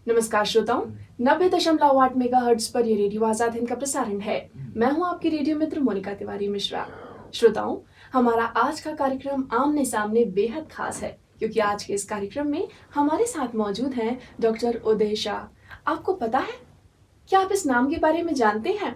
नमस्कार श्रोताओं, 90.8 मेगाहर्ट्ज पर ये रेडियो आजाद हिंद का प्रसारण है। मैं हूं आपकी रेडियो मित्र मोनिका तिवारी मिश्रा। श्रोताओं, हमारा आज का कार्यक्रम आमने सामने बेहद खास है क्योंकि आज के इस कार्यक्रम में हमारे साथ मौजूद हैं डॉक्टर उदय शाह। आपको पता है, क्या आप इस नाम के बारे में जानते हैं?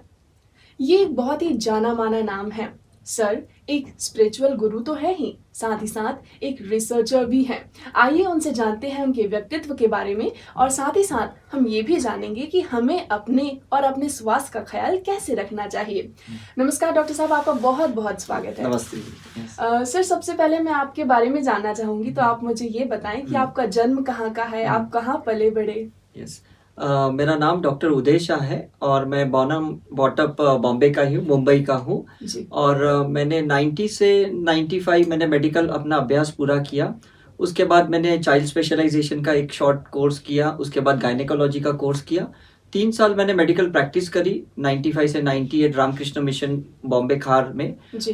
ये एक बहुत ही जाना माना नाम है। सर एक स्पिरिचुअल गुरु तो है ही, साथ ही साथ एक रिसर्चर भी हैं। आइए उनसे जानते हैं उनके व्यक्तित्व के बारे में और साथ ही साथ हम ये भी जानेंगे कि हमें अपने और अपने स्वास्थ्य का ख्याल कैसे रखना चाहिए। नमस्कार डॉक्टर साहब, आपका बहुत बहुत स्वागत है। नमस्ते। सर, सबसे पहले मैं आपके बारे में जानना चाहूंगी, तो आप मुझे ये बताएं कि आपका जन्म कहाँ का है, आप कहाँ पले बड़े? यस, मेरा नाम डॉक्टर उदय शाह है और मैं बॉटअप बॉम्बे का ही हूँ, मुंबई का हूँ। और मैंने 90 से 95 मैंने मेडिकल अपना अभ्यास पूरा किया। उसके बाद मैंने चाइल्ड स्पेशलाइजेशन का एक शॉर्ट कोर्स किया, उसके बाद गायनेकोलॉजी का कोर्स किया। 3 साल मैंने मेडिकल प्रैक्टिस करी 95 से 98 रामकृष्ण मिशन बॉम्बे खार में।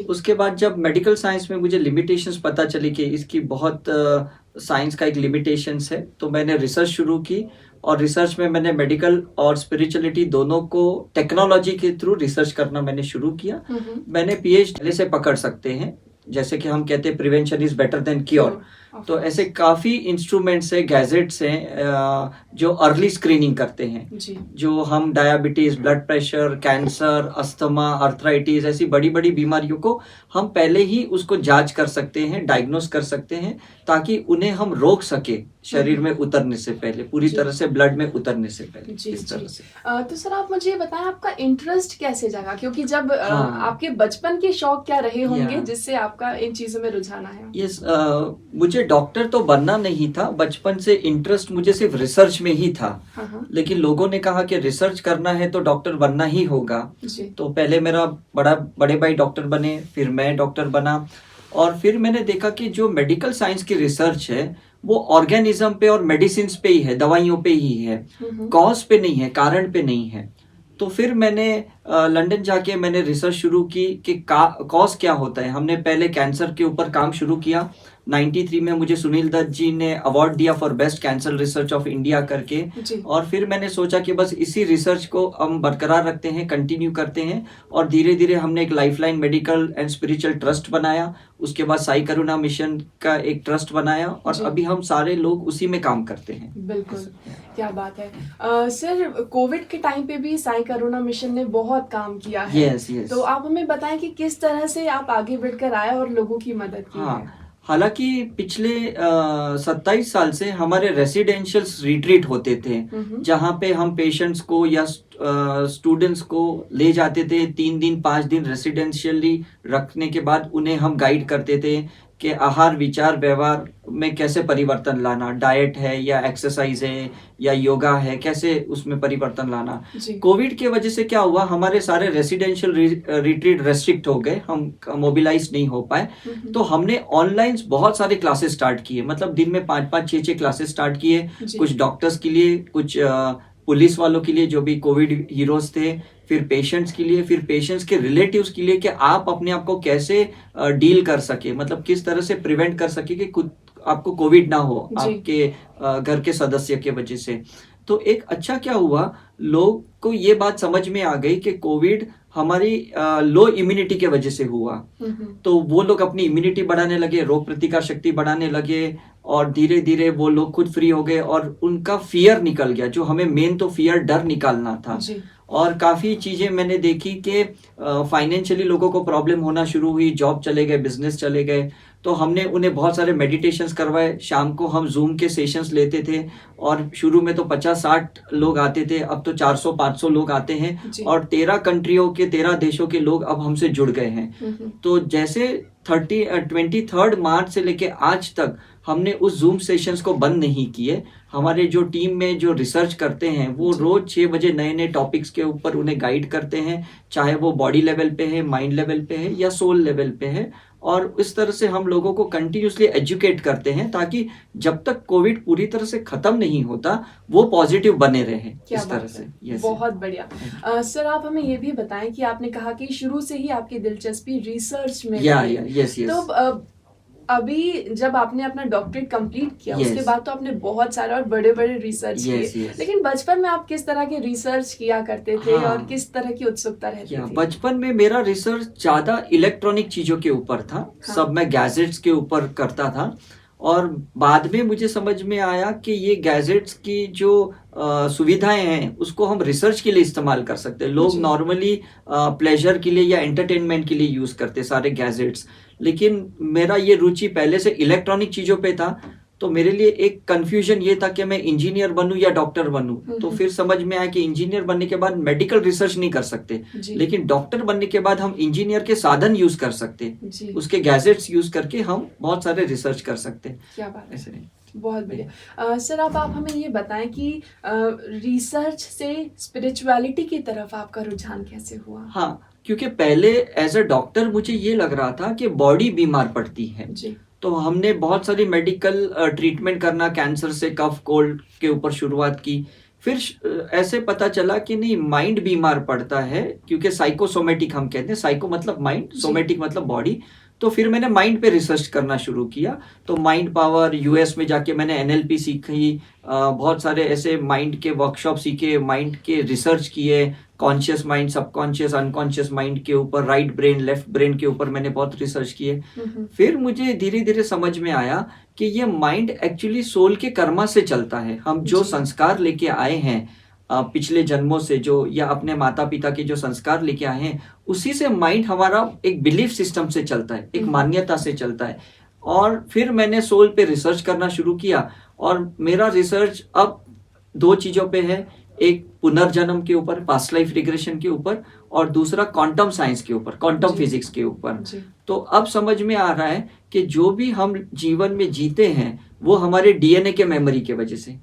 उसके बाद जब मेडिकल साइंस में मुझे लिमिटेशंस पता चली कि इसकी बहुत साइंस का एक लिमिटेशंस है, तो मैंने रिसर्च शुरू की। और रिसर्च में मैंने मेडिकल और स्पिरिचुअलिटी दोनों को टेक्नोलॉजी के थ्रू रिसर्च करना मैंने शुरू किया। मैंने पीएचडी से पकड़ सकते हैं, जैसे कि हम कहते हैं prevention is better than cure. तो ऐसे काफी इंस्ट्रूमेंट्स हैं, गैजेट्स हैं जो अर्ली स्क्रीनिंग करते हैं। जो हम diabetes, blood pressure, cancer, asthma, arthritis ऐसी बड़ी बड़ी बीमारियों को हम पहले ही उसको जांच कर सकते हैं, डायग्नोस कर सकते हैं, ताकि उन्हें हम रोक सके शरीर में उतरने से पहले, पूरी तरह से ब्लड में उतरने से पहले। इस तरह से। तो सर आप मुझे बताएं, आपका इंटरेस्ट कैसे जागा? क्योंकि जब आपके बचपन के शौक क्या रहे होंगे जिससे आपका इन चीजों में रुझान आया? यस, मुझे डॉक्टर तो बनना नहीं था। बचपन से इंटरेस्ट मुझे सिर्फ रिसर्च में ही था। लेकिन लोगों ने कहा कि रिसर्च करना है तो डॉक्टर बनना ही होगा। तो पहले मेरा बड़े भाई डॉक्टर बने, फिर मैं डॉक्टर बना। और फिर मैंने देखा कि जो मेडिकल साइंस की रिसर्च है वो ऑर्गेनिज्म पे और मेडिसिन पे ही है, दवाइयों पे ही है, कॉज पे नहीं है, कारण पे नहीं है। तो फिर मैंने लंदन जाके मैंने रिसर्च शुरू की कि कॉज क्या होता है। हमने पहले कैंसर के ऊपर काम शुरू किया। 93 में मुझे सुनील दत्त जी ने अवार्ड दिया for best cancer research of India करके। और फिर मैंने सोचा कि बस इसी रिसर्च को हम बरकरार रखते हैं, कंटिन्यू करते हैं। और धीरे धीरे हमने एक lifeline medical and spiritual trust बनाया। उसके बाद साई करुणा मिशन का एक ट्रस्ट बनाया और अभी हम सारे लोग उसी में काम करते हैं। बिल्कुल, क्या बात है। सर, कोविड के टाइम पे भी साई करुणा मिशन ने बहुत काम किया है। yes. तो आप हमें बताएं कि किस तरह से आप आगे बढ़कर आए और लोगों की मदद की है। हालांकि पिछले 27 साल से हमारे रेसिडेंशियल रिट्रीट होते थे, जहाँ पे हम पेशेंट्स को या स्टूडेंट्स को ले जाते थे। 3 दिन 5 दिन रेसिडेंशियली रखने के बाद उन्हें हम गाइड करते थे कि आहार, विचार, व्यवहार में कैसे परिवर्तन लाना, डाइट है या एक्सरसाइज है या योगा है, कैसे उसमें परिवर्तन लाना। कोविड के वजह से क्या हुआ, हमारे सारे रेसिडेंशियल रिट्रीट रेस्ट्रिक्ट हो गए, हम मोबिलाइज नहीं हो पाए। तो हमने ऑनलाइन बहुत सारे क्लासेस स्टार्ट किए, मतलब दिन में 5-5, 6-6 क्लासेस स्टार्ट किए। कुछ डॉक्टर्स के लिए, कुछ पुलिस वालों के लिए जो भी कोविड हीरोज थे, फिर पेशेंट्स के लिए, फिर पेशेंट्स के रिलेटिव्स के लिए कि आप अपने आप को कैसे डील कर सके, मतलब किस तरह से प्रिवेंट कर सके कि खुद आपको कोविड ना हो आपके घर के सदस्य के वजह से। तो एक अच्छा क्या हुआ, लोग को ये बात समझ में आ गई कि कोविड हमारी लो इम्यूनिटी के वजह से हुआ। तो वो लोग अपनी इम्यूनिटी बढ़ाने लगे, रोग प्रतिकार शक्ति बढ़ाने लगे और धीरे धीरे वो लोग खुद फ्री हो गए और उनका फियर निकल गया। जो हमें मेन तो फियर, डर निकालना था। और काफ़ी चीज़ें मैंने देखी कि फाइनेंशियली लोगों को प्रॉब्लम होना शुरू हुई, जॉब चले गए, बिजनेस चले गए। तो हमने उन्हें बहुत सारे मेडिटेशंस करवाए। शाम को हम जूम के सेशंस लेते थे और शुरू में तो 50-60 लोग आते थे, अब तो 400-500 लोग आते हैं और 13 कंट्रियों के, 13 देशों के लोग अब हमसे जुड़ गए हैं। तो जैसे 23 मार्च से लेके आज तक हमने उस जूम सेशंस को बंद नहीं किए। हमारे जो टीम में जो रिसर्च करते हैं वो रोज 6 बजे नए नए टॉपिक्स के ऊपर उन्हें गाइड करते हैं, चाहे वो बॉडी लेवल पे है, माइंड लेवल पे है या सोल लेवल पे है। और इस तरह से हम लोगों को कंटिन्यूसली एजुकेट करते हैं ताकि जब तक कोविड पूरी तरह से खत्म नहीं होता वो पॉजिटिव बने रहे। इस तरह से। बहुत बढ़िया। सर, आप हमें ये भी बताएं कि आपने कहा कि शुरू से ही आपकी दिलचस्पी रिसर्च में तो अभी जब आपने अपना डॉक्टरेट कंप्लीट किया Yes. उसके बाद तो आपने बहुत सारे और बड़े बड़े रिसर्च Yes, किए, yes. लेकिन बचपन में आप किस तरह के रिसर्च किया करते थे हाँ. और किस तरह की उत्सुकता रहती थी? बचपन में मेरा रिसर्च ज्यादा इलेक्ट्रॉनिक चीजों के ऊपर था। हाँ. सब मैं गैजेट्स के ऊपर करता था, और बाद में मुझे समझ में आया कि ये गैजेट्स की जो सुविधाएं हैं उसको हम रिसर्च के लिए इस्तेमाल कर सकते हैं। लोग जी. नॉर्मली प्लेजर के लिए या एंटरटेनमेंट के लिए यूज करते सारे गैजेट्स, लेकिन मेरा ये रुचि पहले से इलेक्ट्रॉनिक चीजों पे था। तो मेरे लिए एक कंफ्यूजन ये था कि मैं इंजीनियर बनूं या डॉक्टर बनूं। तो फिर समझ में आया कि इंजीनियर बनने के बाद मेडिकल रिसर्च नहीं कर सकते, जी. लेकिन डॉक्टर बनने के बाद हम इंजीनियर के साधन यूज कर सकते, जी. उसके गैजेट्स यूज करके हम बहुत सारे रिसर्च कर सकते। क्या बात है, ऐसे नहीं। बहुत बढ़िया। सर अब आप हमें ये बताएं कि रिसर्च से स्पिरिचुअलिटी की तरफ आपका रुझान कैसे हुआ? हाँ, क्योंकि पहले एज अ डॉक्टर मुझे ये लग रहा था कि बॉडी बीमार पड़ती है। जी. तो हमने बहुत सारी मेडिकल ट्रीटमेंट करना, कैंसर से कफ कोल्ड के ऊपर शुरुआत की। फिर ऐसे पता चला कि नहीं, माइंड बीमार पड़ता है, क्योंकि साइकोसोमेटिक हम कहते हैं, साइको मतलब माइंड, सोमेटिक मतलब बॉडी। तो फिर मैंने माइंड पे रिसर्च करना शुरू किया। तो माइंड पावर, यूएस में जाके मैंने एनएलपी सीखी, बहुत सारे ऐसे माइंड के वर्कशॉप सीखे, माइंड के रिसर्च किए, conscious mind, subconscious, unconscious mind के ऊपर, राइट ब्रेन, लेफ्ट ब्रेन के ऊपर मैंने बहुत रिसर्च किए। फिर मुझे धीरे धीरे समझ में आया कि ये माइंड एक्चुअली सोल के कर्मा से चलता है। हम जो संस्कार लेके आए हैं पिछले जन्मों से, जो या अपने माता पिता के जो संस्कार लेके आए हैं, उसी से माइंड हमारा एक बिलीफ सिस्टम से चलता है, एक मान्यता से चलता है। और फिर मैंने सोल पे रिसर्च करना शुरू किया, और मेरा रिसर्च अब दो चीजों पे है, एक पुनर्जन्म के ऊपर, पास्ट लाइफ रिग्रेशन के ऊपर, और दूसरा क्वांटम साइंस के ऊपर, क्वांटम फिजिक्स के ऊपर। तो अब समझ में आ रहा है कि जो भी हम जीवन में जीते हैं वो हमारे डीएनए के मेमोरी के वजह से,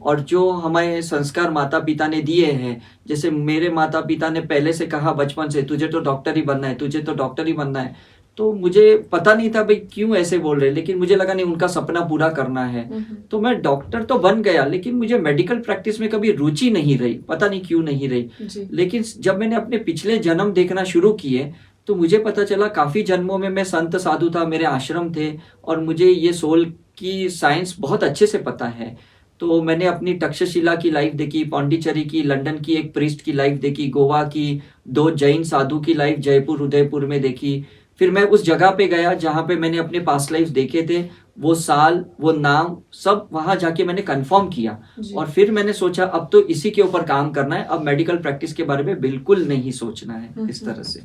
और जो हमारे संस्कार माता पिता ने दिए हैं, जैसे मेरे माता पिता ने पहले से कहा बचपन से, तुझे तो डॉक्टर ही बनना है, तुझे तो डॉक्टर ही बनना है। तो मुझे पता नहीं था भाई क्यों ऐसे बोल रहे, लेकिन मुझे लगा नहीं, उनका सपना पूरा करना है। तो मैं डॉक्टर तो बन गया, लेकिन मुझे मेडिकल प्रैक्टिस में कभी रुचि नहीं रही, पता नहीं क्यों नहीं रही। लेकिन जब मैंने अपने पिछले जन्म देखना शुरू किए तो मुझे पता चला काफी जन्मों में मैं संत साधु था, मेरे आश्रम थे, और मुझे ये सोल की साइंस बहुत अच्छे से पता है। तो मैंने अपनी तक्षशिला की लाइफ देखी, पौंडीचेरी की, लंदन की एक प्रीस्ट की लाइफ देखी, गोवा की 2 जैन साधु की लाइफ जयपुर, उदयपुर में देखी। फिर मैं उस जगह पे गया जहाँ पे मैंने अपने पास्ट लाइफ देखे थे, वो साल, वो नाम, सब वहां जाके मैंने कंफर्म किया। और फिर मैंने सोचा अब तो इसी के ऊपर काम करना है, अब मेडिकल प्रैक्टिस के बारे में बिल्कुल नहीं सोचना है। इस तरह से।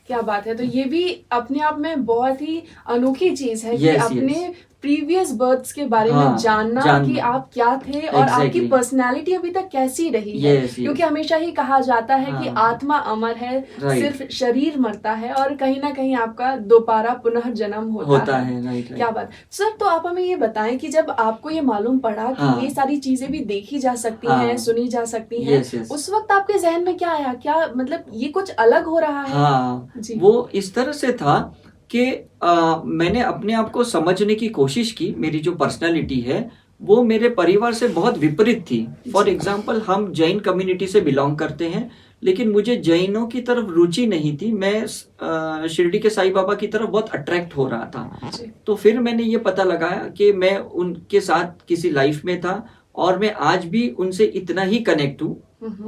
क्या बात है। तो ये भी अपने आप में बहुत ही अनोखी चीज है कि अपने प्रीवियस बर्थ्स के बारे में जानना कि आप क्या थे और आपकी पर्सनालिटी अभी तक कैसी रही है। क्योंकि हमेशा ही कहा जाता है कि आत्मा अमर है, सिर्फ शरीर मरता है, और कहीं ना कहीं आपका दोबारा पुनः जन्म होता है। क्या बात सर। तो आप हमें ये बताएं कि जब आपको ये मालूम पड़ा कि ये सारी चीजें भी देखी जा सकती हैं, सुनी जा सकती हैं, उस वक्त आपके जहन में क्या आया? क्या मतलब ये कुछ अलग हो रहा है? वो इस तरह से था कि मैंने अपने आप को समझने की कोशिश की। मेरी जो पर्सनालिटी है वो मेरे परिवार से बहुत विपरीत थी। फॉर एग्जाम्पल, हम जैन कम्युनिटी से बिलोंग करते हैं, लेकिन मुझे जैनों की तरफ रुचि नहीं थी। मैं शिरडी के साईं बाबा की तरफ बहुत अट्रैक्ट हो रहा था। तो फिर मैंने ये पता लगाया कि मैं उनके साथ किसी लाइफ में था, और मैं आज भी उनसे इतना ही कनेक्ट हूँ,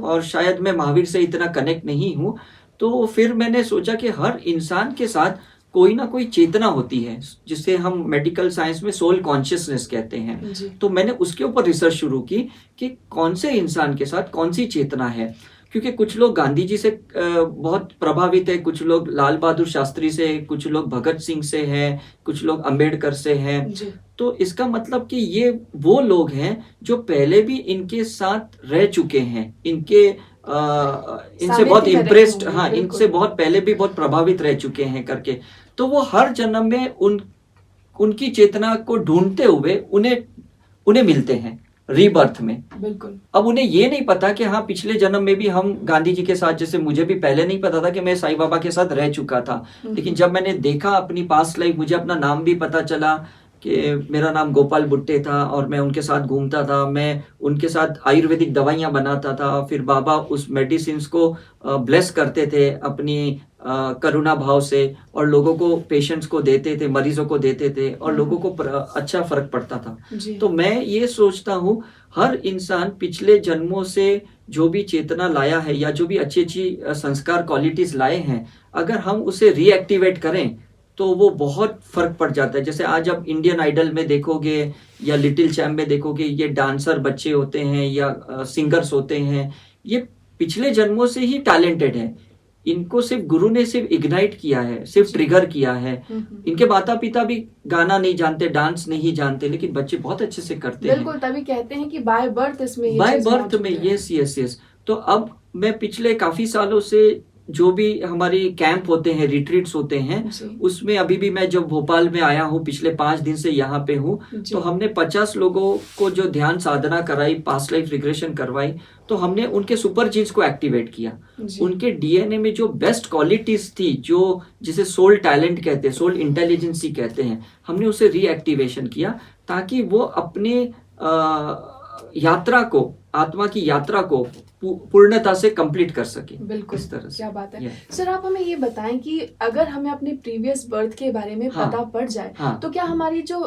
और शायद मैं महावीर से इतना कनेक्ट नहीं हूँ। तो फिर मैंने सोचा कि हर इंसान के साथ कोई ना कोई चेतना होती है, जिसे हम मेडिकल साइंस में सोल कॉन्शियसनेस कहते हैं। तो मैंने उसके ऊपर रिसर्च शुरू की कि कौन से इंसान के साथ कौन सी चेतना है। क्योंकि कुछ लोग गांधी जी से बहुत प्रभावित है, कुछ लोग लाल बहादुर शास्त्री से, कुछ लोग भगत सिंह से हैं, कुछ लोग अंबेडकर से हैं। तो इसका मतलब कि ये वो लोग हैं जो पहले भी इनके साथ रह चुके हैं, इनसे बहुत इम्प्रेस्ड, इनसे बहुत पहले भी बहुत प्रभावित रह चुके हैं करके। तो वो हर जन्म में उनकी चेतना को ढूंढते हुए उन्हें मिलते हैं रीबर्थ में। बिल्कुल। अब उन्हें ये नहीं पता कि हाँ, पिछले जन्म में भी हम गांधी जी के साथ, जैसे मुझे भी पहले नहीं पता था कि मैं साईं बाबा के साथ रह चुका था, लेकिन जब मैंने देखा अपनी पास्ट लाइफ, मुझे अपना नाम भी पता चला कि मेरा नाम गोपाल बुट्टे था और मैं उनके साथ घूमता था, मैं उनके साथ आयुर्वेदिक दवाइयाँ बनाता था। फिर बाबा उस मेडिसिन्स को ब्लेस करते थे अपनी करुणा भाव से, और लोगों को, पेशेंट्स को देते थे, मरीजों को देते थे, और लोगों को अच्छा फर्क पड़ता था। तो मैं ये सोचता हूँ हर इंसान पिछले जन्मों से जो भी चेतना लाया है या जो भी अच्छी अच्छी संस्कार क्वालिटीज लाए हैं, अगर हम उसे रीएक्टिवेट करें तो वो बहुत फर्क पड़ जाता है। जैसे आज आप इंडियन आइडल में देखोगे या लिटिल चैम्प में देखोगे, ये डांसर बच्चे होते हैं या सिंगर्स होते हैं, ये पिछले जन्मों से ही टैलेंटेड है। इनको सिर्फ गुरु ने सिर्फ इग्नाइट किया है, सिर्फ ट्रिगर किया है। इनके माता पिता भी गाना नहीं जानते, डांस नहीं जानते, लेकिन बच्चे बहुत अच्छे से करते हैं। बिल्कुल, तभी कहते हैं कि बाय बर्थ इसमें, बाय बर्थ में, यस यस यस। तो अब मैं पिछले काफी सालों से जो भी हमारे कैंप होते हैं, रिट्रीट्स होते हैं, उसमें अभी भी मैं जब भोपाल में आया हूँ, पिछले 5 दिन से यहाँ पे हूँ, तो हमने 50 लोगों को जो ध्यान साधना कराई, पास्ट लाइफ रिग्रेशन करवाई, तो हमने उनके सुपर जीन्स को एक्टिवेट किया। उनके डीएनए में जो बेस्ट क्वालिटीज थी, जो जिसे सोल टैलेंट कहते हैं, सोल इंटेलिजेंसी कहते हैं, हमने उसे रीएक्टिवेशन किया ताकि वो अपने यात्रा को, आत्मा की यात्रा को पूर्णता से कंप्लीट कर सके। बिल्कुल, इस तरह से। क्या बात है। सर, आप हमें ये बताएं कि अगर हमें अपने प्रीवियस बर्थ के बारे में पता पड़ जाए, तो क्या हमारी जो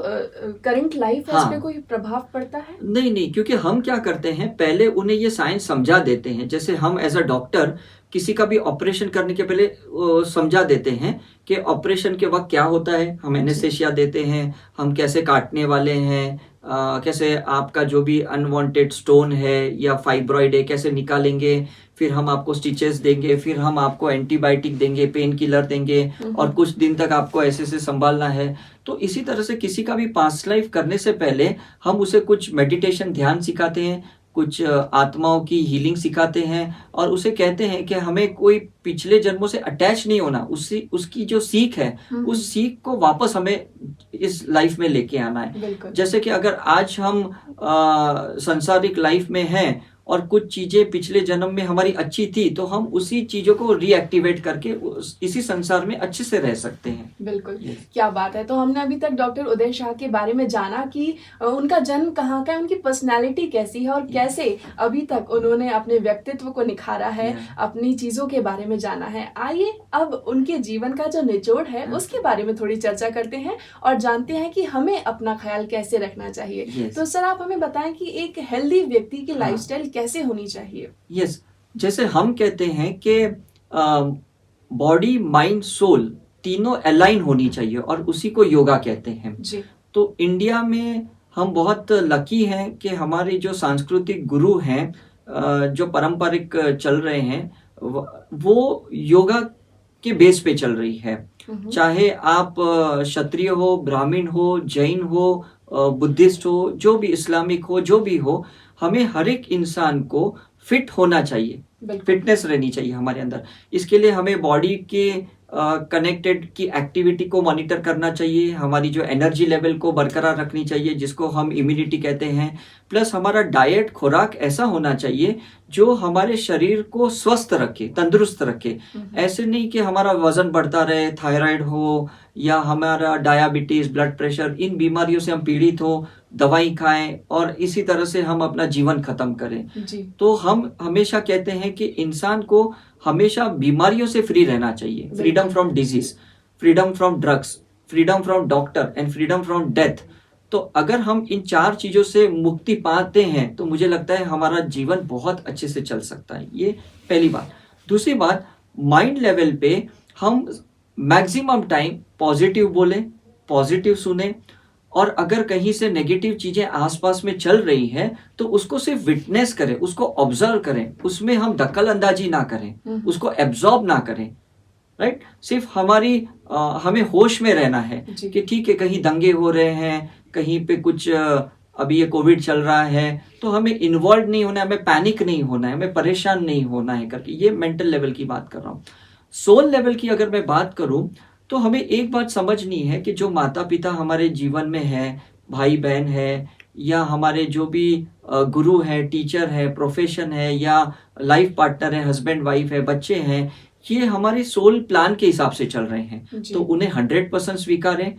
करंट लाइफ है, उस पे कोई प्रभाव पड़ता है? नहीं, क्योंकि हम क्या करते हैं, पहले उन्हें ये साइंस समझा देते हैं। जैसे हम एज अ डॉक्टर किसी का भी ऑपरेशन करने के पहले समझा देते हैं कि ऑपरेशन के वक्त क्या होता है, हम एनेस्थेसिया देते हैं, हम कैसे काटने वाले हैं, कैसे आपका जो भी अनवांटेड स्टोन है या फाइब्रॉइड है कैसे निकालेंगे, फिर हम आपको स्टिचेस देंगे, फिर हम आपको एंटीबायोटिक देंगे, पेन किलर देंगे, और कुछ दिन तक आपको ऐसे से संभालना है। तो इसी तरह से किसी का भी पास्ट लाइफ करने से पहले हम उसे कुछ मेडिटेशन, ध्यान सिखाते हैं, कुछ आत्माओं की हीलिंग सिखाते हैं, और उसे कहते हैं कि हमें कोई पिछले जन्मों से अटैच नहीं होना, उसकी जो सीख है, उस सीख को वापस हमें इस लाइफ में लेके आना है। जैसे कि अगर आज हम संसारिक लाइफ में हैं और कुछ चीजें पिछले जन्म में हमारी अच्छी थी, तो हम उसी चीजों को रीएक्टिवेट करके इसी संसार में अच्छे से रह सकते हैं। बिल्कुल, क्या बात है। तो हमने अभी तक डॉक्टर उदय शाह के बारे में जाना कि उनका जन्म कहाँ का है, उनकी पर्सनैलिटी कैसी है, और कैसे अभी तक उन्होंने अपने व्यक्तित्व को निखारा है, अपनी चीजों के बारे में जाना है। आइए अब उनके जीवन का जो निचोड़ है उसके बारे में थोड़ी चर्चा करते हैं और जानते हैं कि हमें अपना ख्याल कैसे रखना चाहिए। तो सर, आप हमें बताएं कि एक हेल्दी व्यक्ति की लाइफस्टाइल कैसे होनी चाहिए? यस, जैसे हम कहते हैं कि बॉडी, माइंड, सोल तीनों अलाइन होनी चाहिए, और उसी को योगा कहते हैं जी। तो इंडिया में हम बहुत लकी हैं कि हमारे जो सांस्कृतिक गुरु हैं, जो पारंपरिक चल रहे हैं, वो योगा के बेस पे चल रही है। चाहे आप क्षत्रिय हो, ब्राह्मण हो, जैन हो, बुद्धिस्ट हो, जो भी, इस्लामिक हो, जो भी हो, हमें हर एक इंसान को फिट होना चाहिए, फिटनेस रहनी चाहिए हमारे अंदर। इसके लिए हमें बॉडी के कनेक्टेड की एक्टिविटी को मॉनिटर करना चाहिए, हमारी जो एनर्जी लेवल को बरकरार रखनी चाहिए, जिसको हम इम्यूनिटी कहते हैं। प्लस हमारा डाइट, खुराक ऐसा होना चाहिए जो हमारे शरीर को स्वस्थ रखे, तंदुरुस्त रखे। ऐसे नहीं कि हमारा वजन बढ़ता रहे, थायराइड हो या हमारा डायबिटीज, ब्लड प्रेशर, इन बीमारियों से हम पीड़ित हो, दवाई खाएं और इसी तरह से हम अपना जीवन खत्म करें जी। तो हम हमेशा कहते हैं कि इंसान को हमेशा बीमारियों से फ्री रहना चाहिए, freedom from disease, freedom from drugs, freedom from doctor and freedom from death. तो अगर हम इन 4 चीजों से मुक्ति पाते हैं तो मुझे लगता है हमारा जीवन बहुत अच्छे से चल सकता है। ये पहली बात। दूसरी बात, माइंड लेवल पे हम मैक्सिमम टाइम पॉजिटिव बोले, पॉजिटिव सुने, और अगर कहीं से नेगेटिव चीजें आसपास में चल रही हैं तो उसको सिर्फ विटनेस करें, उसको ऑब्जर्व करें, उसमें हम दखल अंदाजी ना करें, उसको एब्जॉर्ब ना करें, राइट। सिर्फ हमें होश में रहना है कि ठीक है, कहीं दंगे हो रहे हैं, कहीं पे कुछ अभी ये कोविड चल रहा है, तो हमें इन्वॉल्व नहीं होना है, हमें पैनिक नहीं होना है, हमें परेशान नहीं होना है करके। ये मेंटल लेवल की बात कर रहा हूँ। सोल लेवल की अगर मैं बात करूं तो हमें एक बात समझनी है कि जो माता पिता हमारे जीवन में है, भाई बहन है, या हमारे जो भी गुरु है, टीचर है, प्रोफेशन है, या लाइफ पार्टनर है, हस्बैंड वाइफ है, बच्चे हैं, ये हमारे सोल प्लान के हिसाब से चल रहे हैं। तो उन्हें 100% स्वीकारें,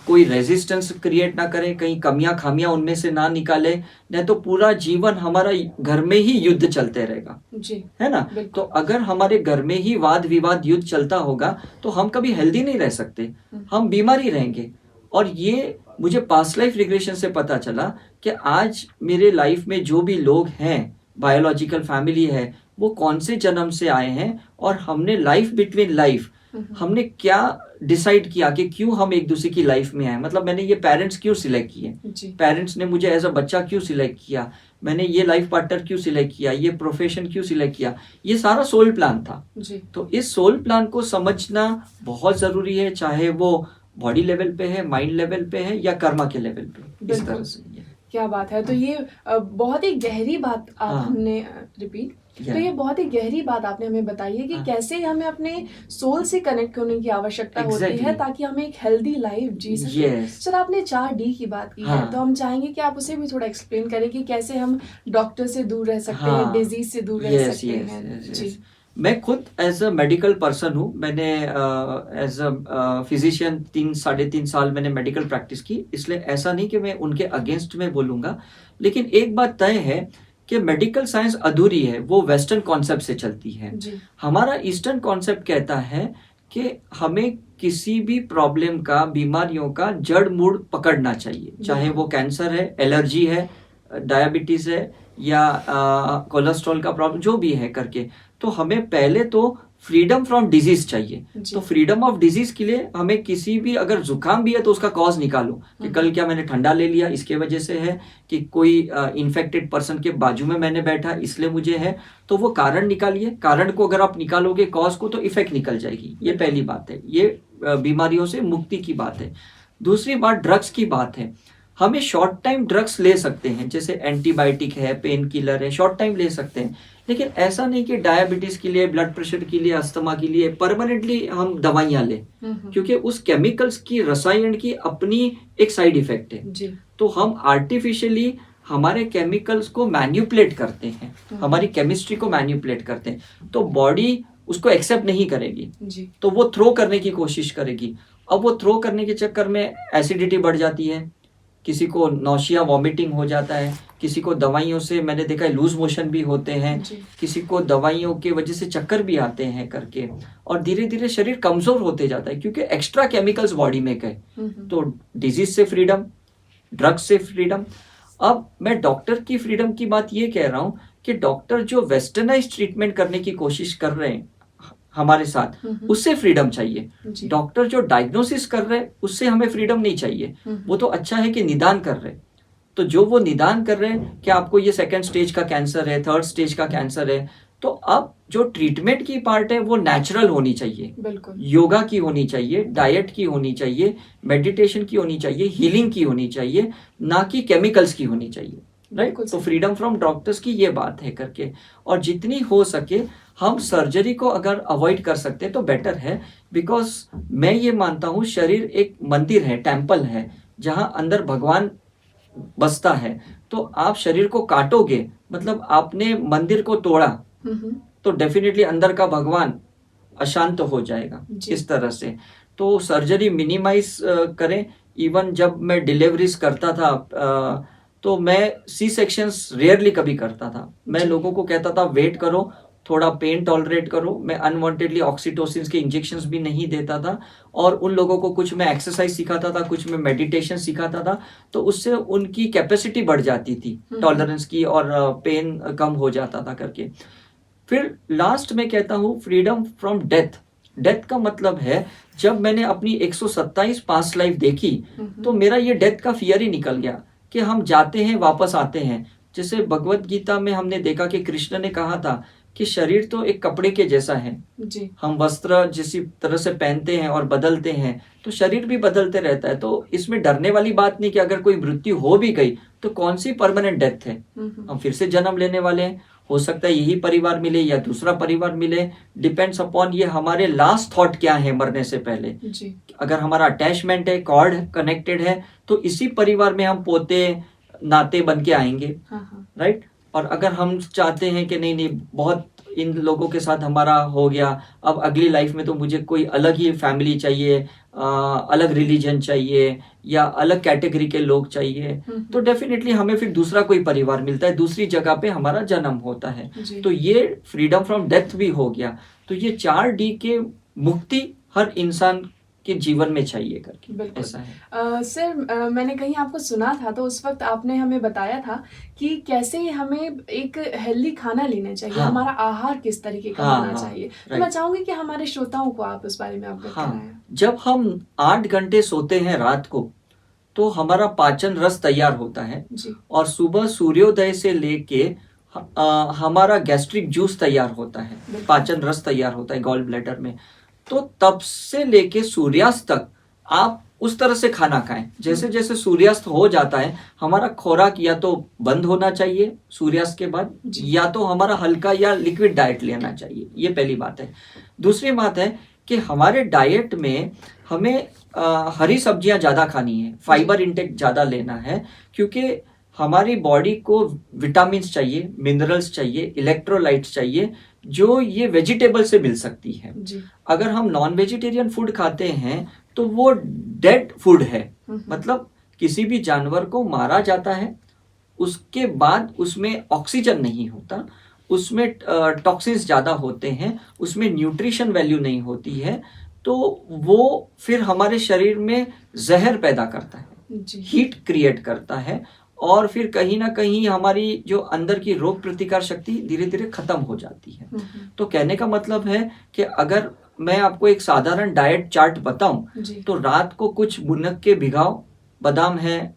कोई रेजिस्टेंस क्रिएट ना करे, कहीं कमियां खामियां उनमें से ना निकाले, नहीं तो पूरा जीवन हमारा घर में ही युद्ध चलते रहेगा जी, है ना। तो अगर हमारे घर में ही वाद विवाद युद्ध चलता होगा तो हम कभी हेल्दी नहीं रह सकते, हम बीमार ही रहेंगे। और ये मुझे पास्ट लाइफ रिग्रेशन से पता चला कि आज मेरे लाइफ में जो भी लोग हैं, बायोलॉजिकल फैमिली है, वो कौन से जन्म से आए हैं और हमने लाइफ बिटवीन लाइफ हमने क्या डिसाइड किया कि क्यों हम एक दूसरे की लाइफ में आए। मतलब मैंने ये पेरेंट्स क्यों सिलेक्ट किए, पेरेंट्स ने मुझे एज अ बच्चा क्यों सिलेक्ट किया, मैंने ये लाइफ पार्टनर क्यों सिलेक्ट किया, ये प्रोफेशन क्यों सिलेक्ट किया, ये सारा सोल प्लान था जी। तो इस सोल प्लान को समझना बहुत जरूरी है, चाहे वो बॉडी लेवल पे है, माइंड लेवल पे है या कर्मा के लेवल पे। इस तरह से क्या बात है। तो ये बहुत ही गहरी बात आपने रिपीट तो ये बहुत ही गहरी बात आपने हमें बताई है कि कैसे हमें अपने सोल से कनेक्ट होने की आवश्यकता होती है ताकि हम एक हेल्दी लाइफ जी सकें। सर आपने 4D की बात की है, तो हम चाहेंगे कि आप उसे भी थोड़ा एक्सप्लेन करें कि कैसे हम डॉक्टर से दूर रह सकते हैं, डिजीज से दूर रह सकते हैं जी। मैं खुद एज अ मेडिकल पर्सन हूँ, मैंने एज अ फिजिशियन 3-3.5 साल मैंने मेडिकल प्रैक्टिस की, इसलिए ऐसा नहीं कि मैं उनके अगेंस्ट में बोलूँगा। लेकिन एक बात तय है कि मेडिकल साइंस अधूरी है, वो वेस्टर्न कॉन्सेप्ट से चलती है। हमारा ईस्टर्न कॉन्सेप्ट कहता है कि हमें किसी भी प्रॉब्लम का, बीमारियों का जड़ मूड़ पकड़ना चाहिए, चाहे वो कैंसर है, एलर्जी है, डायबिटीज है या कोलेस्ट्रॉल का प्रॉब्लम जो भी है करके। तो हमें पहले तो फ्रीडम फ्रॉम डिजीज चाहिए। तो फ्रीडम ऑफ डिजीज के लिए हमें किसी भी, अगर जुकाम भी है तो उसका कॉज निकालो कि कल क्या मैंने ठंडा ले लिया इसके वजह से है, कि कोई इन्फेक्टेड पर्सन के बाजू में मैंने बैठा इसलिए मुझे है, तो वो कारण निकालिए। कारण को अगर आप निकालोगे कॉज को, तो इफेक्ट निकल जाएगी। ये पहली बात है, ये बीमारियों से मुक्ति की बात है। दूसरी बात ड्रग्स की बात है। हमें शॉर्ट टाइम ड्रग्स ले सकते हैं, जैसे एंटीबायोटिक है, पेन किलर है, शॉर्ट टाइम ले सकते हैं, लेकिन ऐसा नहीं कि डायबिटीज के लिए, ब्लड प्रेशर के लिए, अस्थमा के लिए परमानेंटली हम दवाइयां लें, क्योंकि उस केमिकल्स की, रसायन की अपनी एक साइड इफेक्ट है जी। तो हम आर्टिफिशियली हमारे केमिकल्स को मैन्युपुलेट करते हैं, हमारी केमिस्ट्री को मैन्युपुलेट करते हैं, तो बॉडी उसको एक्सेप्ट नहीं करेगी जी। तो वो थ्रो करने की कोशिश करेगी। अब वो थ्रो करने के चक्कर में एसिडिटी बढ़ जाती है, किसी को नौशिया वॉमिटिंग हो जाता है, किसी को दवाइयों से मैंने देखा है लूज मोशन भी होते हैं, किसी को दवाइयों की वजह से चक्कर भी आते हैं करके, और धीरे धीरे शरीर कमजोर होते जाता है क्योंकि एक्स्ट्रा केमिकल्स बॉडी में गए। तो डिजीज से फ्रीडम, ड्रग्स से फ्रीडम। अब मैं डॉक्टर की फ्रीडम की बात ये कह रहा हूं कि डॉक्टर जो वेस्टर्नाइज ट्रीटमेंट करने की कोशिश कर रहे हैं हमारे साथ, उससे फ्रीडम चाहिए। डॉक्टर जो डायग्नोसिस कर रहे हैं उससे हमें फ्रीडम नहीं चाहिए। वो तो अच्छा है कि निदान कर रहे हैं, तो जो वो निदान कर रहे हैं कि आपको ये 2nd स्टेज का कैंसर है, 3rd स्टेज का कैंसर है, तो अब जो ट्रीटमेंट की पार्ट है वो नेचुरल होनी चाहिए, बिल्कुल योगा की होनी चाहिए, डाइट की होनी चाहिए, मेडिटेशन की होनी चाहिए, हीलिंग की होनी चाहिए, ना कि केमिकल्स की होनी चाहिए, राइट। तो फ्रीडम फ्रॉम डॉक्टर्स की ये बात है करके, और जितनी हो सके हम सर्जरी को अगर अवॉइड कर सकते हैं तो बेटर है। बिकॉज मैं ये मानता हूँ शरीर एक मंदिर है, टेम्पल है, जहाँ अंदर भगवान बसता है। तो आप शरीर को काटोगे मतलब आपने मंदिर को तोड़ा, तो डेफिनेटली अंदर का भगवान अशांत हो जाएगा इस तरह से। तो सर्जरी मिनिमाइज करें। इवन जब मैं डिलीवरीज करता था तो मैं सी सेक्शंस रेयरली कभी करता था। मैं लोगों को कहता था वेट करो, थोड़ा पेन टॉलरेट करो। मैं अनवांटेडली ऑक्सीटोसिन के इंजेक्शंस भी नहीं देता था, और उन लोगों को कुछ मैं एक्सरसाइज सिखाता था, कुछ मैं मेडिटेशन सिखाता था, तो उससे उनकी कैपेसिटी बढ़ जाती थी टॉलरेंस की, और पेन कम हो जाता था करके। फिर लास्ट में कहता हूँ फ्रीडम फ्रॉम डेथ। डेथ का मतलब है जब मैंने अपनी 127 पास्ट लाइफ देखी तो मेरा ये डेथ का फियर ही निकल गया कि हम जाते हैं वापस आते हैं। जैसे भगवत गीता में हमने देखा कि कृष्ण ने कहा था कि शरीर तो एक कपड़े के जैसा है जी। हम वस्त्र जिस तरह से पहनते हैं और बदलते हैं, तो शरीर भी बदलते रहता है। तो इसमें डरने वाली बात नहीं कि अगर कोई मृत्यु हो भी गई तो कौन सी परमानेंट डेथ है, हम फिर से जन्म लेने वाले हैं। हो सकता है यही परिवार मिले या दूसरा परिवार मिले, डिपेंड्स अपॉन ये हमारे लास्ट थॉट क्या है मरने से पहले जी। अगर हमारा अटैचमेंट है, कॉर्ड कनेक्टेड है, तो इसी परिवार में हम पोते नाते बन के आएंगे, राइट। और अगर हम चाहते हैं कि नहीं बहुत इन लोगों के साथ हमारा हो गया, अब अगली लाइफ में तो मुझे कोई अलग ही फैमिली चाहिए, अलग रिलीजन चाहिए या अलग कैटेगरी के लोग चाहिए, तो डेफिनेटली हमें फिर दूसरा कोई परिवार मिलता है, दूसरी जगह पे हमारा जन्म होता है। तो ये फ्रीडम फ्रॉम डेथ भी हो गया। तो ये 4D के मुक्ति हर इंसान के जीवन में चाहिए करके, ऐसा है। सर, मैंने कहीं आपको सुना था, तो उस वक्त आपने हमें बताया था कि कैसे हमें एक हेल्दी खाना लेना चाहिए, हाँ, हमारा आहार किस तरीके का हाँ, होना हाँ, चाहिए। तो राइट। मैं चाहूंगी कि हमारे श्रोताओं को आप उस बारे में अवगत कराएं। हाँ, जब हम 8 घंटे सोते हैं रात को, तो हमारा पाचन रस तैयार होता है जी। और सुबह सूर्योदय से लेके हमारा गैस्ट्रिक जूस तैयार होता है, बिल्कुल। पाचन रस तैयार होता है गॉल ब्लैडर में। तो तब से लेके सूर्यास्त तक आप उस तरह से खाना खाएं। जैसे जैसे सूर्यास्त हो जाता है, हमारा खुराक या तो बंद होना चाहिए सूर्यास्त के बाद, जी। या तो हमारा हल्का या लिक्विड डाइट लेना चाहिए। ये पहली बात है। दूसरी बात है कि हमारे डाइट में हमें हरी सब्जियां ज़्यादा खानी है, फाइबर इंटेक ज़्यादा लेना है, क्योंकि हमारी बॉडी को विटामिन्स चाहिए, मिनरल्स चाहिए, इलेक्ट्रोलाइट्स चाहिए, जो ये वेजिटेबल से मिल सकती है। जी। अगर हम नॉन वेजिटेरियन फूड खाते हैं तो वो डेड फूड है, मतलब किसी भी जानवर को मारा जाता है, उसके बाद उसमें ऑक्सीजन नहीं होता, उसमें टॉक्सिन्स ज़्यादा होते हैं, उसमें न्यूट्रिशन वैल्यू नहीं होती है, तो वो फिर हमारे शरीर में जहर पैदा करता है, जी। हीट क्रिएट करता है, और फिर कहीं ना कहीं हमारी जो अंदर की रोग प्रतिकार शक्ति धीरे धीरे खत्म हो जाती है। तो कहने का मतलब है कि अगर मैं आपको एक साधारण डाइट चार्ट बताऊं, जी। तो रात को कुछ मुनक्के भिगाओ, बादाम है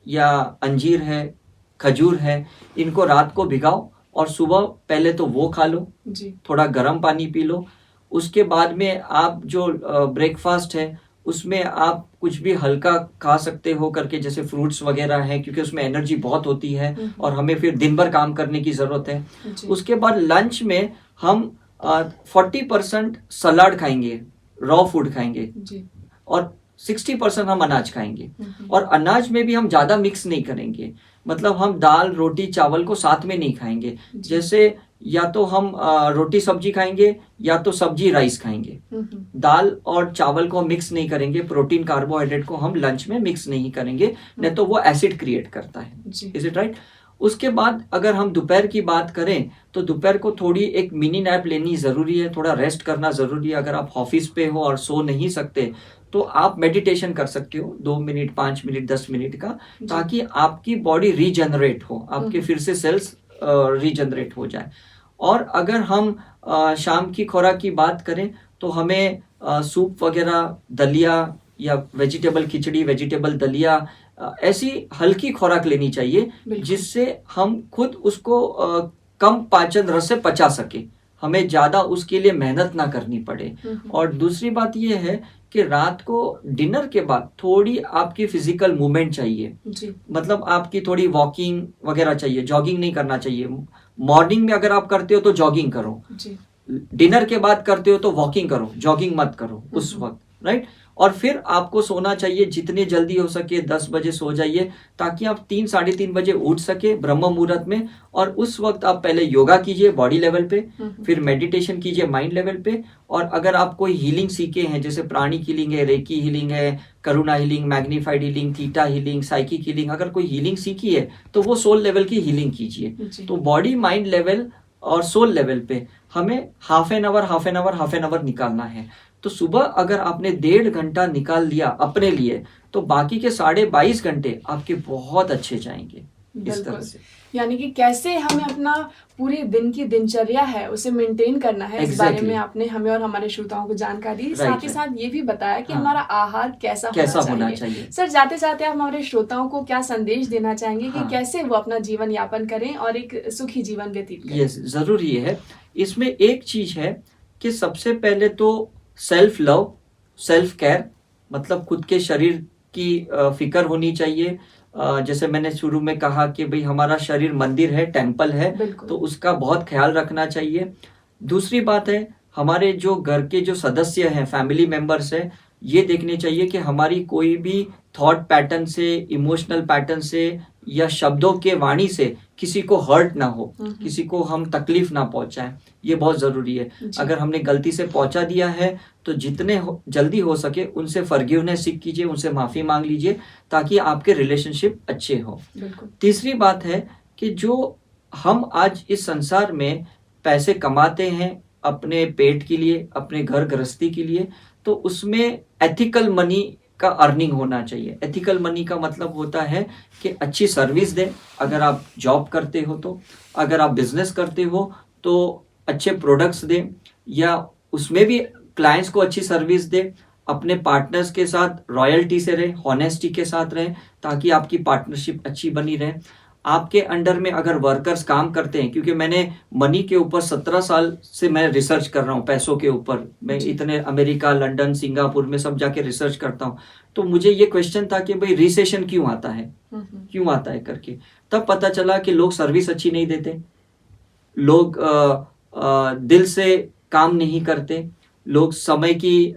या अंजीर है, खजूर है, इनको रात को भिगाओ और सुबह पहले तो वो खा लो, जी। थोड़ा गर्म पानी पी लो। उसके बाद में आप जो ब्रेकफास्ट है उसमें आप कुछ भी हल्का खा सकते हो करके, जैसे फ्रूट्स वगैरह हैं, क्योंकि उसमें एनर्जी बहुत होती है और हमें फिर दिन भर काम करने की ज़रूरत है। जी। उसके बाद लंच में हम 40% सलाद खाएंगे, रॉ फूड खाएंगे, जी। और 60% हम अनाज खाएंगे। और अनाज में भी हम ज़्यादा मिक्स नहीं करेंगे, मतलब हम दाल रोटी चावल को साथ में नहीं खाएंगे। जैसे या तो हम रोटी सब्जी खाएंगे या तो सब्जी राइस खाएंगे, दाल और चावल को मिक्स नहीं करेंगे, प्रोटीन कार्बोहाइड्रेट को हम लंच में मिक्स नहीं करेंगे, नहीं तो वो एसिड क्रिएट करता है। Is it right? उसके बाद अगर हम दोपहर की बात करें तो दोपहर को थोड़ी एक मिनी नैप लेनी ज़रूरी है, थोड़ा रेस्ट करना ज़रूरी है। अगर आप ऑफिस पे हो और सो नहीं सकते तो आप मेडिटेशन कर सकते हो 2 मिनट 5 मिनट 10 मिनट का, ताकि आपकी बॉडी रीजनरेट हो, आपके फिर से सेल्स रीजनरेट हो जाए। और अगर हम शाम की खुराक की बात करें तो हमें सूप वगैरह, दलिया या वेजिटेबल खिचड़ी, वेजिटेबल दलिया, ऐसी हल्की खुराक लेनी चाहिए जिससे हम खुद उसको कम पाचन रस से पचा सके, हमें ज़्यादा उसके लिए मेहनत ना करनी पड़े। और दूसरी बात यह है कि रात को डिनर के बाद थोड़ी आपकी फिजिकल मूवमेंट चाहिए, मतलब आपकी थोड़ी वॉकिंग वगैरह चाहिए, जॉगिंग नहीं करना चाहिए। मॉर्निंग में अगर आप करते हो तो जॉगिंग करो, डिनर के बाद करते हो तो वॉकिंग करो, जॉगिंग मत करो उस वक्त, राइट। और फिर आपको सोना चाहिए जितने जल्दी हो सके, 10 बजे सो जाइए, ताकि आप 3 साढ़े 3 बजे उठ सके ब्रह्म मुहूर्त में। और उस वक्त आप पहले योगा कीजिए बॉडी लेवल पे, फिर मेडिटेशन कीजिए माइंड लेवल पे। और अगर आप कोई हीलिंग सीखे हैं, जैसे प्राणी हीलिंग है, रेकी हीलिंग है, Karuna healing, magnified healing, theta healing, psychic healing, अगर कोई हीलिंग सीखी है तो वो सोल लेवल की हीलिंग कीजिए। तो बॉडी माइंड लेवल और सोल लेवल पे हमें हाफ एन आवर निकालना है। तो सुबह अगर आपने 1.5 घंटा निकाल लिया अपने लिए, तो बाकी के 22.5 घंटे आपके बहुत अच्छे जाएंगे। इस तरह से, यानी कि कैसे हमें अपना पूरे दिन की दिनचर्या है उसे मेंटेन करना है, इस बारे में आपने हमें और हमारे श्रोताओं को जानकारी दी। साथ ही साथ ये भी बताया कि हमारा आहार कैसा होना चाहिए। सर, जाते जाते आप हमारे श्रोताओं को क्या संदेश देना चाहेंगे कि कैसे वो अपना जीवन यापन करें और एक सुखी जीवन व्यतीत करें? यस, जरूरी है। इसमें एक चीज है कि सबसे पहले तो सेल्फ लव, सेल्फ केयर, मतलब खुद के शरीर की फिक्र होनी चाहिए। जैसे मैंने शुरू में कहा कि भाई हमारा शरीर मंदिर है, टेम्पल है, तो उसका बहुत ख्याल रखना चाहिए। दूसरी बात है, हमारे जो घर के जो सदस्य हैं, फैमिली मेंबर्स हैं, ये देखने चाहिए कि हमारी कोई भी थॉट पैटर्न से, इमोशनल पैटर्न से या शब्दों के वाणी से किसी को हर्ट ना हो, किसी को हम तकलीफ ना पहुंचाएं, ये बहुत जरूरी है। अगर हमने गलती से पहुंचा दिया है तो जितने जल्दी हो सके उनसे फॉरगिवनेस सीख कीजिए, उनसे माफी मांग लीजिए ताकि आपके रिलेशनशिप अच्छे हो। तीसरी बात है कि जो हम आज इस संसार में पैसे कमाते हैं अपने पेट के लिए, अपने घर गृहस्थी के लिए, तो उसमें एथिकल मनी का अर्निंग होना चाहिए। एथिकल मनी का मतलब होता है कि अच्छी सर्विस दें, अगर आप जॉब करते हो तो, अगर आप बिजनेस करते हो तो अच्छे प्रोडक्ट्स दें, या उसमें भी क्लाइंट्स को अच्छी सर्विस दें, अपने पार्टनर्स के साथ रॉयल्टी से रहें, हॉनेस्टी के साथ रहें ताकि आपकी पार्टनरशिप अच्छी बनी रहे। आपके अंडर में अगर वर्कर्स काम करते हैं, क्योंकि मैंने मनी के ऊपर 17 साल से मैं रिसर्च कर रहा हूँ, पैसों के ऊपर मैं इतने अमेरिका, लंदन, सिंगापुर में सब जाके रिसर्च करता हूँ, तो मुझे ये क्वेश्चन था कि भाई रिसेशन क्यों आता है, क्यों आता है करके, तब पता चला कि लोग सर्विस अच्छी नहीं देते, लोग दिल से काम नहीं करते, लोग समय की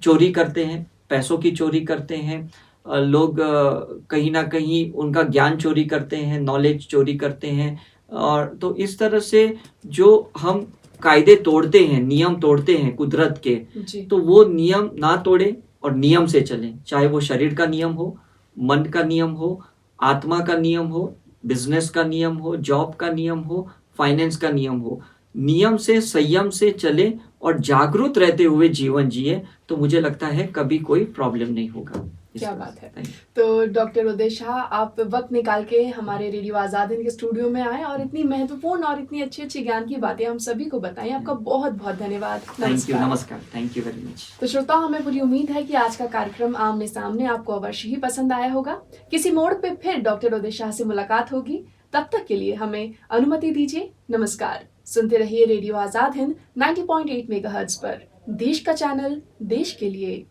चोरी करते हैं, पैसों की चोरी करते हैं, लोग कहीं ना कहीं उनका ज्ञान चोरी करते हैं, नॉलेज चोरी करते हैं। और तो इस तरह से जो हम कायदे तोड़ते हैं, नियम तोड़ते हैं कुदरत के, तो वो नियम ना तोड़े और नियम से चलें, चाहे वो शरीर का नियम हो, मन का नियम हो, आत्मा का नियम हो, बिजनेस का नियम हो, जॉब का नियम हो, फाइनेंस का नियम हो। नियम से, संयम से चले और जागरूक रहते हुए जीवन जिए, तो मुझे लगता है कभी कोई प्रॉब्लम नहीं होगा। क्या बात है। तो डॉक्टर उदय शाह, आप वक्त निकाल के हमारे रेडियो आजाद हिंद के स्टूडियो में आए और इतनी महत्वपूर्ण और इतनी अच्छी अच्छी ज्ञान की बातें हम सभी को बताई। आपका बहुत बहुत धन्यवाद। नमस्कार। Thank you very much. तो श्रोताओं, हमें पूरी उम्मीद है कि आज का कार्यक्रम आमने सामने आपको अवश्य ही पसंद आया होगा। किसी मोड़ पे फिर डॉक्टर उदय शाह से मुलाकात होगी, तब तक के लिए हमें अनुमति दीजिए। नमस्कार। सुनते रहिए रेडियो आजाद हिंद 90.8 मेगाहर्ट्ज पर, देश का चैनल, देश के लिए।